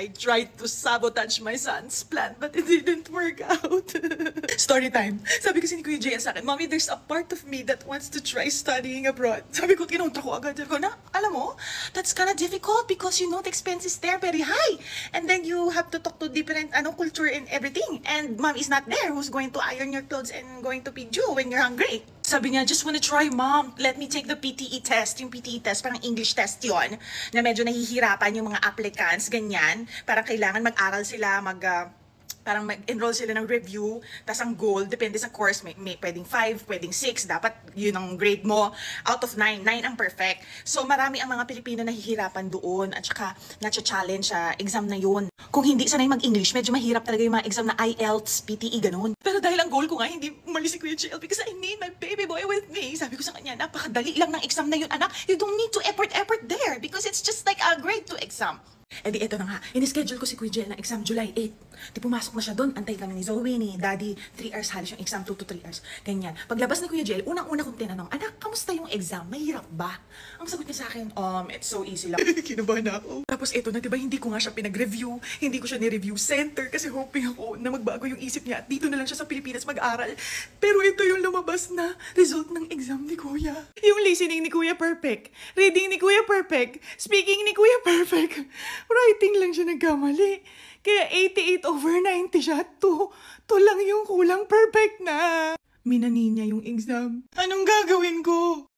I tried to sabotage my son's plan, but it didn't work out. Story time. Sabi kasi ni Kuya Jay sa akin, Mommy, there's a part of me that wants to try studying abroad. Sabi ko, kinontra ko agad. Sabi ko, alam mo, that's kind of difficult because you know the expenses there very high. And then you have to talk to different culture and everything. And Mom is not there who's going to iron your clothes and going to feed you when you're hungry. Sabi niya, just wanna try, Mom. Let me take the PTE test. Yung PTE test, parang English test yon na medyo nahihirapan yung mga applicants, ganyan. Parang kailangan mag-aral sila, parang mag-enroll sila ng review, tas ang goal, depende sa course, may pwedeng 5, pwedeng 6, dapat yun ang grade mo, out of 9 ang perfect. So marami ang mga Pilipino nahihirapan doon, at saka na-challenge sa exam na yun. Kung hindi sanay mag-English, medyo mahirap talaga yung mga exam na IELTS, PTE, ganun. Pero dahil ang goal ko nga, hindi umalis si Kuya JL because I need my baby boy with me. Sabi ko sa kanya, napakadali lang ng exam na yun, anak. You don't need to effort there because it's just like a grade 2 exam. Eh di eto na nga, in-schedule ko si Kuya Jel na exam July 8. Di pumasok na siya doon, antay kami ni Zoe, ni Daddy, 3 hours halos yung exam, 2 to 3 hours. Ganyan. Paglabas ni Kuya Jel, unang-una kong tinanong, anak, kamusta yung exam? Mahirap ba? Ang sagot niya sa akin, it's so easy lang. Kinabahan ako. Tapos eto na, diba, hindi ko nga siya pinag-review, hindi ko siya ni-review center kasi hoping ako na magbago yung isip niya at dito na lang siya sa Pilipinas mag-aral. Pero ito yung lumabas na result ng exam ni Kuya. Yung listening ni Kuya perfect, reading ni Kuya perfect, speaking ni Kuya perfect. Writing lang siya nagkamali. Kaya 88/90 siya. 2 lang yung kulang, perfect na. Minani niya yung exam. Anong gagawin ko?